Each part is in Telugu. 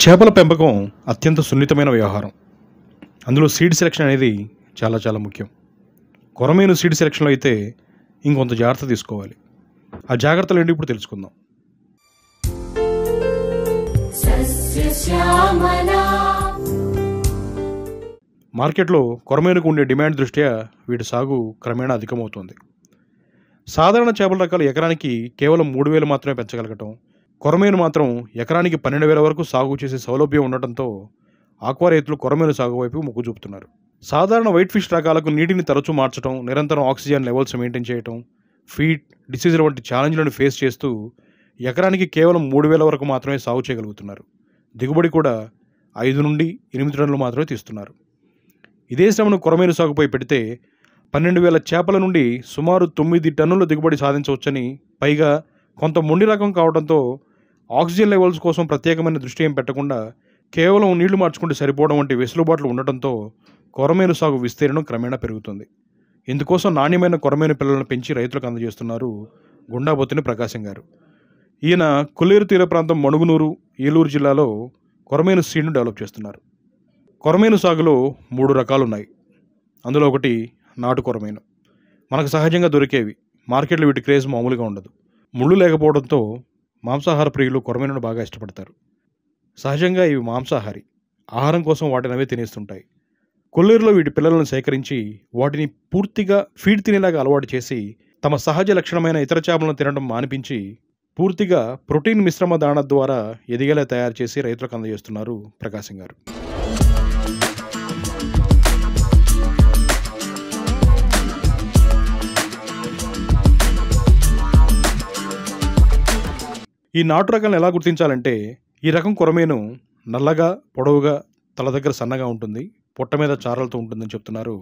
చేపల పెంపకం అత్యంత సున్నితమైన వ్యవహారం. అందులో సీడ్ సెలెక్షన్ అనేది చాలా చాలా ముఖ్యం. కొరమేను సీడ్ సెలెక్షన్లో అయితే ఇంకొంత జాగ్రత్త తీసుకోవాలి. ఆ జాగ్రత్తలు ఏంటి ఇప్పుడు తెలుసుకుందాం. మార్కెట్లో కొరమేనుకు ఉండే డిమాండ్ దృష్ట్యా వీటి సాగు క్రమేణా అధికమవుతోంది. సాధారణ చేపల రకాలు ఎకరానికి కేవలం 3,000 మాత్రమే పెంచగలగటం, కొరమేను మాత్రం ఎకరానికి 12,000 వరకు సాగు చేసే సౌలభ్యం ఉండటంతో ఆక్వా రైతులు కొరమేను సాగు వైపు మొగ్గు చూపుతున్నారు. సాధారణ వైట్ ఫిష్ రకాలకు నీటిని తరచూ మార్చడం, నిరంతరం ఆక్సిజన్ లెవెల్స్ మెయింటైన్ చేయడం, ఫీడ్ డిసీజుల వంటి ఛాలెంజ్లను ఫేస్ చేస్తూ ఎకరానికి కేవలం 3,000 వరకు మాత్రమే సాగు చేయగలుగుతున్నారు. దిగుబడి కూడా 5 నుండి 8 టన్నులు మాత్రమే తీస్తున్నారు. ఇదే శ్రమను కొరమేను సాగుపై పెడితే 12,000 చేపల నుండి సుమారు 9 టన్నుల దిగుబడి సాధించవచ్చని, పైగా కొంత మొండి రకం కావడంతో ఆక్సిజన్ లెవెల్స్ కోసం ప్రత్యేకమైన దృష్టి ఏం పెట్టకుండా కేవలం నీళ్లు మార్చుకుంటే సరిపోవడం వంటి వెసులుబాట్లు ఉండటంతో కొరమేను సాగు విస్తీర్ణం క్రమేణా పెరుగుతుంది. ఇందుకోసం నాణ్యమైన కొరమేను పిల్లలను పెంచి రైతులకు అందజేస్తున్నారు గుండాబొత్తిని ప్రకాశం గారు. ఈయన కొల్లేరు తీర ప్రాంతం మణుగునూరు, ఏలూరు జిల్లాలో కొరమేను సీడ్ను డెవలప్ చేస్తున్నారు. కొరమేను సాగులో 3 రకాలున్నాయి. అందులో ఒకటి నాటు కొరమేను. మనకు సహజంగా దొరికేవి. మార్కెట్లో వీటి క్రేజ్ మామూలుగా ఉండదు. ముళ్ళు లేకపోవడంతో మాంసాహార ప్రియులు కొరమేనును బాగా ఇష్టపడతారు. సహజంగా ఇవి మాంసాహారి. ఆహారం కోసం వాటిని అవే తినేస్తుంటాయి. కొల్లేరులో వీటి పిల్లలను సేకరించి వాటిని పూర్తిగా ఫీడ్ తినేలాగా అలవాటు చేసి తమ సహజ లక్షణమైన ఇతర చేపలను తినడం మానిపించి పూర్తిగా ప్రోటీన్ మిశ్రమ దాణా ద్వారా ఎదిగేలా తయారు చేసి రైతులకు అందజేస్తున్నారు ప్రకాశం గారు. ఈ నాటు రకాలను ఎలా గుర్తించాలంటే, ఈ రకం కొరమేను నల్లగా, పొడవుగా, తల దగ్గర సన్నగా ఉంటుంది, పొట్ట మీద చారలతో ఉంటుందని చెప్తున్నారు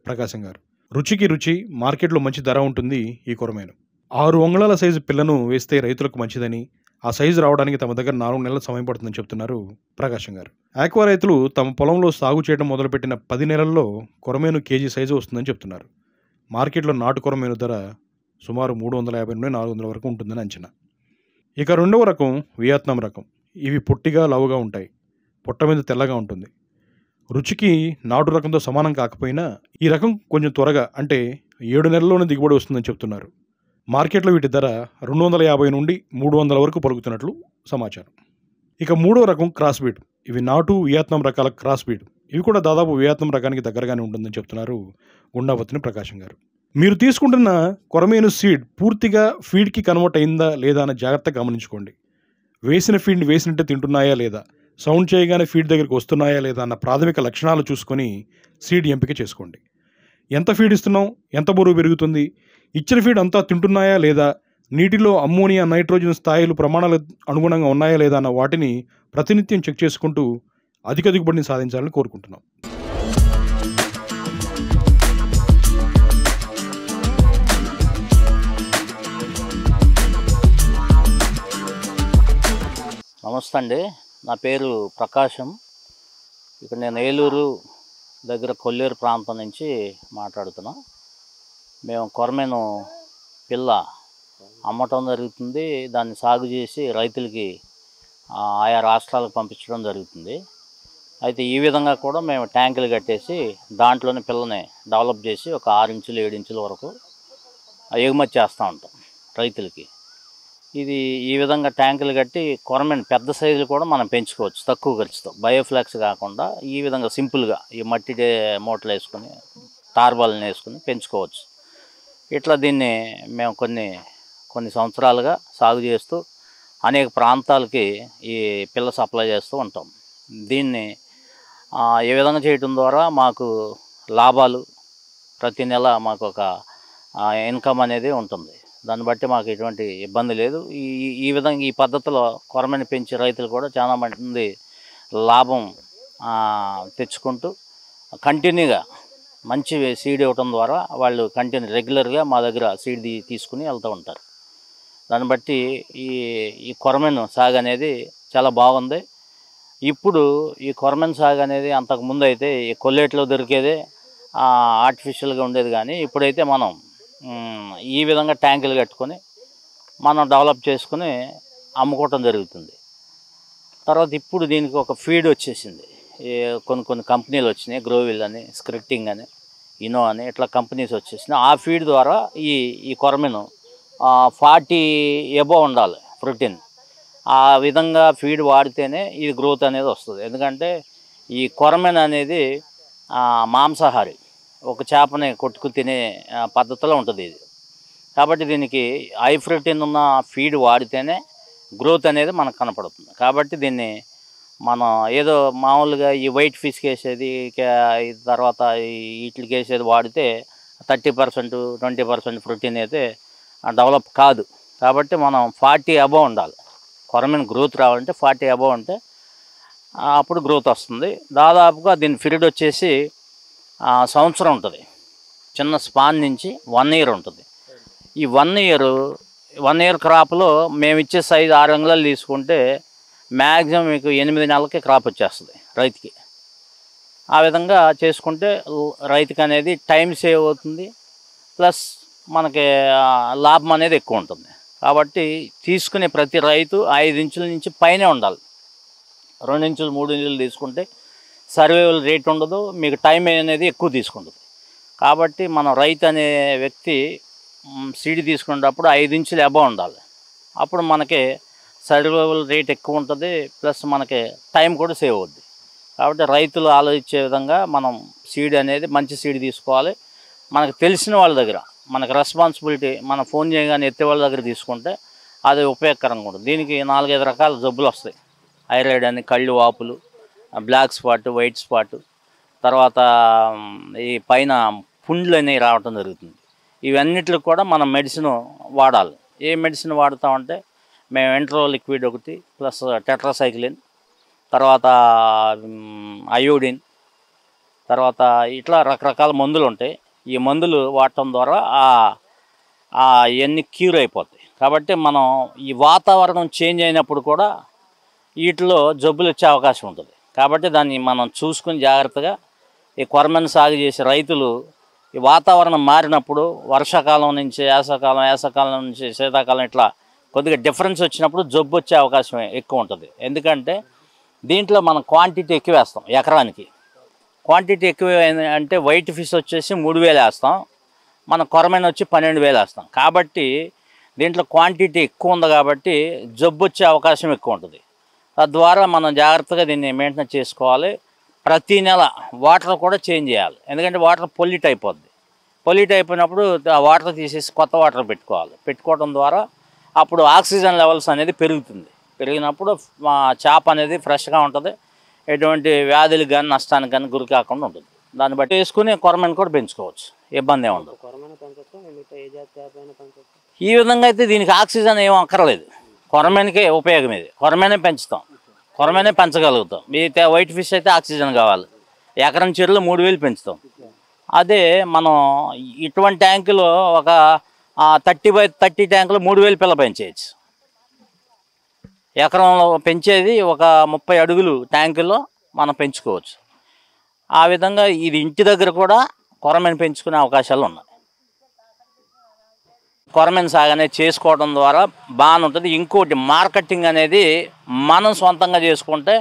ప్రకాశం గారు. రుచికి రుచి, మార్కెట్లో మంచి ధర ఉంటుంది ఈ కొరమేను. 6 అంగుళాల సైజు పిల్లను వేస్తే రైతులకు మంచిదని, ఆ సైజు రావడానికి తమ దగ్గర 4 నెలల సమయం పడుతుందని చెప్తున్నారు ప్రకాశం గారు. ఆక్వా రైతులు తమ పొలంలో సాగు చేయడం మొదలుపెట్టిన 10 నెలల్లో కొరమేను కేజీ సైజు వస్తుందని చెప్తున్నారు. మార్కెట్లో నాటు కొరమేను ధర సుమారు 350 నుండి 400 వరకు ఉంటుందని అంచనా. ఇక రెండవ రకం వియత్నాం రకం. ఇవి పొట్టిగా, లావుగా ఉంటాయి. పొట్ట మీద తెల్లగా ఉంటుంది. రుచికి నాటు రకంతో సమానం కాకపోయినా ఈ రకం కొంచెం త్వరగా, అంటే 7 నెలల్లోనే దిగుబడి వస్తుందని చెప్తున్నారు. మార్కెట్లో వీటి ధర 250 నుండి 300 వరకు పలుకుతున్నట్లు సమాచారం. ఇక మూడో రకం క్రాస్ బీడ్. ఇవి నాటు వియత్నాం రకాల క్రాస్ బీడ్. ఇవి కూడా దాదాపు వియత్నాం రకానికి దగ్గరగానే ఉంటుందని చెప్తున్నారు గుండాబొత్తిని ప్రకాశం గారు. మీరు తీసుకుంటున్న కొరమేను సీడ్ పూర్తిగా ఫీడ్కి కన్వర్ట్ అయిందా లేదా అన్న జాగ్రత్త గమనించుకోండి. వేసిన ఫీడ్ని వేసినట్టే తింటున్నాయా లేదా, సౌండ్ చేయగానే ఫీడ్ దగ్గరికి వస్తున్నాయా లేదా అన్న ప్రాథమిక లక్షణాలు చూసుకొని సీడ్ ఎంపిక చేసుకోండి. ఎంత ఫీడ్ ఇస్తున్నాం, ఎంత బరువు పెరుగుతుంది, ఇచ్చిన ఫీడ్ అంతా తింటున్నాయా లేదా, నీటిలో అమ్మోనియా, నైట్రోజన్ స్థాయిలు ప్రమాణాలు అనుగుణంగా ఉన్నాయా లేదా అన్న వాటిని ప్రతినిత్యం చెక్ చేసుకుంటూ అధిక దిగుబడిని సాధించాలని కోరుకుంటున్నాం. నమస్తే అండి, నా పేరు ప్రకాశం. ఇక్కడ నేను ఏలూరు దగ్గర కొల్లేరు ప్రాంతం నుంచి మాట్లాడుతున్నా. మేము కొరమేను పిల్ల అమ్మటం జరుగుతుంది. దాన్ని సాగు చేసి రైతులకి ఆయా రాష్ట్రాలకు పంపించడం జరుగుతుంది. అయితే ఈ విధంగా కూడా మేము ట్యాంకులు కట్టేసి దాంట్లోనే పిల్లని డెవలప్ చేసి ఒక 6 ఇంచులు 7 ఇంచుల వరకు ఎగుమతి చేస్తూ ఉంటాం రైతులకి. ఇది ఈ విధంగా ట్యాంకులు కట్టి కొరమేను పెద్ద సైజులు కూడా మనం పెంచుకోవచ్చు తక్కువ ఖర్చుతో. బయోఫ్లాక్స్ కాకుండా ఈ విధంగా సింపుల్గా ఈ మట్టి మూటలు వేసుకొని, తార్బాలను వేసుకొని పెంచుకోవచ్చు. ఇట్లా దీన్ని మేము కొన్ని సంవత్సరాలుగా సాగు చేస్తూ అనేక ప్రాంతాలకి ఈ పిల్ల సప్లై చేస్తూ ఉంటాం. దీన్ని ఏ విధంగా చేయటం ద్వారా మాకు లాభాలు, ప్రతి నెల మాకు ఒక ఇన్కమ్ అనేది ఉంటుంది. దాన్ని బట్టి మాకు ఎటువంటి ఇబ్బంది లేదు. ఈ విధంగా ఈ పద్ధతిలో కొరమేను పెంచే రైతులు కూడా చాలా మంది లాభం తెచ్చుకుంటూ కంటిన్యూగా మంచి సీడ్ ఇవ్వటం ద్వారా వాళ్ళు రెగ్యులర్గా మా దగ్గర సీడ్ తీసుకుని వెళ్తూ ఉంటారు. దాన్ని బట్టి ఈ కొరమేను సాగు అనేది చాలా బాగుంది. ఇప్పుడు ఈ కొరమేను సాగు అనేది అంతకుముందు అయితే ఈ కొల్లేట్లో దొరికేదే ఆర్టిఫిషియల్గా ఉండేది, కానీ ఇప్పుడైతే మనం ఈ విధంగా ట్యాంకులు కట్టుకొని మనం డెవలప్ చేసుకుని అమ్ముకోవటం జరుగుతుంది. తర్వాత ఇప్పుడు దీనికి ఒక ఫీడ్ వచ్చేసింది. కొన్ని కంపెనీలు వచ్చినాయి, గ్రోవిల్ అని, స్క్రిప్టింగ్ అని, ఇనో అని, ఇట్లా కంపెనీస్ వచ్చేసినాయి. ఆ ఫీడ్ ద్వారా ఈ కొరమెను 40 ఎబో ఉండాలి ప్రోటీన్. ఆ విధంగా ఫీడ్ వాడితేనే ఇది గ్రోత్ అనేది వస్తుంది. ఎందుకంటే ఈ కొరమెన్ అనేది మాంసాహారి, ఒక చేపని కొట్టుకు తినే పద్ధతిలో ఉంటుంది ఇది. కాబట్టి దీనికి హై ప్రోటీన్ ఉన్న ఫీడ్ వాడితేనే గ్రోత్ అనేది మనకు కనపడుతుంది. కాబట్టి దీన్ని మనం ఏదో మామూలుగా ఈ వైట్ ఫిష్కి వేసేది, తర్వాత వీటికి వేసేది వాడితే 30%, 20% ప్రోటీన్ అయితే డెవలప్ కాదు. కాబట్టి మనం 40 అబోవ్ ఉండాలి. కొరమెన్ గ్రోత్ రావాలంటే 40 అబోవ్ ఉంటే అప్పుడు గ్రోత్ వస్తుంది. దాదాపుగా దీని పీరియడ్ వచ్చేసి సంవత్సరం ఉంటుంది. చిన్న స్పాన్ నుంచి 1 ఇయర్ ఉంటుంది. ఈ 1 ఇయర్ క్రాప్లో మేము ఇచ్చే సైజు 6 అంగుళాలు తీసుకుంటే మ్యాక్సిమం మీకు 8 నెలలకి క్రాప్ వచ్చేస్తుంది రైతుకి. ఆ విధంగా చేసుకుంటే రైతుకి అనేది టైం సేవ్ అవుతుంది, ప్లస్ మనకి లాభం అనేది ఎక్కువ ఉంటుంది. కాబట్టి తీసుకునే ప్రతి రైతు 5 ఇంచుల నుంచి పైనే ఉండాలి. 2 ఇంచులు 3 ఇంచులు తీసుకుంటే సర్వైవల్ రేట్ ఉండదు, మీకు టైం అనేది ఎక్కువ తీసుకుంటుంది. కాబట్టి మనం రైతు అనే వ్యక్తి సీడ్ తీసుకునేటప్పుడు 5 ఇంచులు అబోవ్ ఉండాలి. అప్పుడు మనకి సర్వైవల్ రేట్ ఎక్కువ ఉంటుంది, ప్లస్ మనకి టైం కూడా సేవ్ అవుద్ది. కాబట్టి రైతులు ఆలోచించే విధంగా మనం సీడ్ అనేది మంచి సీడ్ తీసుకోవాలి. మనకు తెలిసిన వాళ్ళ దగ్గర, మనకు రెస్పాన్సిబిలిటీ, మన ఫోన్ చేయగానే ఎత్తే వాళ్ళ దగ్గర తీసుకుంటే అది ఉపయోగకరంగా ఉంటుంది. దీనికి 4-5 రకాల జబ్బులు వస్తాయి. థైరాయిడ్ అని, కళ్ళు వాపులు, బ్లాక్ స్పాట్, వైట్ స్పాట్, తర్వాత ఈ పైన పుండ్లు అనేవి రావటం జరుగుతుంది. ఇవన్నిటికి కూడా మనం మెడిసిన్ వాడాలి. ఏ మెడిసిన్ వాడతామంటే మేము ఎంట్రో లిక్విడ్ ఒకటి, ప్లస్ టెట్రాసైక్లిన్, తర్వాత అయోడిన్, తర్వాత ఇట్లా రకరకాల మందులు ఉంటాయి. ఈ మందులు వాడటం ద్వారా ఇవన్నీ క్యూర్ అయిపోతాయి. కాబట్టి మనం ఈ వాతావరణం చేంజ్ అయినప్పుడు కూడా వీటిలో జబ్బులు వచ్చే అవకాశం ఉంటుంది. కాబట్టి దాన్ని మనం చూసుకుని జాగ్రత్తగా ఈ కొరమెను సాగు చేసే రైతులు ఈ వాతావరణం మారినప్పుడు, వర్షాకాలం నుంచి వేసవకాలం నుంచి శీతాకాలం, ఇట్లా కొద్దిగా డిఫరెన్స్ వచ్చినప్పుడు జబ్బు వచ్చే అవకాశం ఎక్కువ ఉంటుంది. ఎందుకంటే దీంట్లో మనం క్వాంటిటీ ఎక్కువ వేస్తాం. ఎకరానికి క్వాంటిటీ ఎక్కువ అంటే వైట్ ఫిష్ వచ్చేసి 3000 వేస్తాం, మన కొరమెన్ వచ్చి 12,000 వేస్తాం. కాబట్టి దీంట్లో క్వాంటిటీ ఎక్కువ ఉంది కాబట్టి జబ్బు వచ్చే అవకాశం ఎక్కువ ఉంటుంది. తద్వారా మనం జాగ్రత్తగా దీన్ని మెయింటెనెన్స్ చేసుకోవాలి. ప్రతి నెల వాటర్ కూడా చేంజ్ చేయాలి. ఎందుకంటే వాటర్ పొల్యూట్ అయిపోద్ది. పొల్యూట్ అయిపోయినప్పుడు ఆ వాటర్ తీసేసి కొత్త వాటర్ పెట్టుకోవడం ద్వారా అప్పుడు ఆక్సిజన్ లెవెల్స్ అనేది పెరుగుతుంది. పెరిగినప్పుడు మా చేప అనేది ఫ్రెష్గా ఉంటుంది, ఎటువంటి వ్యాధులకు కానీ నష్టానికి కానీ గురి కాకుండా ఉంటుంది. దాన్ని బట్టి వేసుకుని కొరమెన్ కూడా పెంచుకోవచ్చు, ఇబ్బంది ఏమి ఉండదు. ఈ విధంగా అయితే దీనికి ఆక్సిజన్ ఏం అక్కర్లేదు. కొరమెన్కే ఉపయోగం ఇది. కొరమెనే పెంచుతాం, కొరమెనే పెంచగలుగుతాం. మిగతా వైట్ ఫిష్ అయితే ఆక్సిజన్ కావాలి. ఎకరం చెరువులో 3000 పెంచుతాం. అదే మనం ఇటువంటి ట్యాంకులో ఒక 30x30 ట్యాంకులో 3000 పిల్ల పెంచేయచ్చు. ఎకరంలో పెంచేది ఒక 30 అడుగులు ట్యాంకుల్లో మనం పెంచుకోవచ్చు. ఆ విధంగా ఇది ఇంటి దగ్గర కూడా కొరమెన్ పెంచుకునే అవకాశాలు ఉన్నాయి. కొరమెన్ సాగు అనేది చేసుకోవడం ద్వారా బాగానే ఉంటుంది. ఇంకోటి, మార్కెటింగ్ అనేది మనం సొంతంగా చేసుకుంటే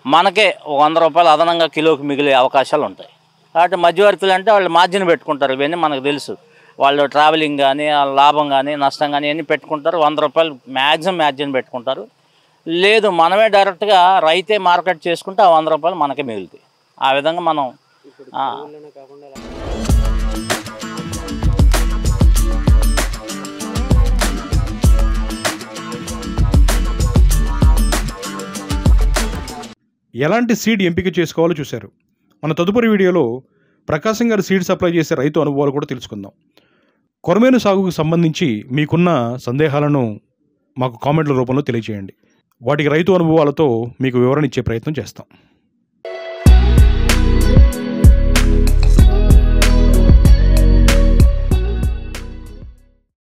మనకే 100 రూపాయలు అదనంగా కిలోకి మిగిలే అవకాశాలు ఉంటాయి. కాబట్టి మధ్యవర్తులు అంటే వాళ్ళు మార్జిన్ పెట్టుకుంటారు. ఇవన్నీ మనకు తెలుసు. వాళ్ళు ట్రావెలింగ్ కానీ, లాభం కానీ, నష్టం కానీ ఇవన్నీ పెట్టుకుంటారు. 100 రూపాయలు మ్యాక్సిమం మార్జిన్ పెట్టుకుంటారు. లేదు, మనమే డైరెక్ట్గా రైతే మార్కెట్ చేసుకుంటే ఆ 100 రూపాయలు మనకే మిగులుతాయి. ఆ విధంగా మనం ఎలాంటి సీడ్ ఎంపిక చేసుకోవాలో చూశారు. మన తదుపరి వీడియోలో ప్రకాశం గారు సీడ్ సప్లై చేసే రైతు అనుభవాలు కూడా తెలుసుకుందాం. కొరమేను సాగుకు సంబంధించి మీకున్న సందేహాలను మాకు కామెంట్ల రూపంలో తెలియజేయండి. వాటికి రైతు అనుభవాలతో మీకు వివరణ ఇచ్చే ప్రయత్నం చేస్తాం.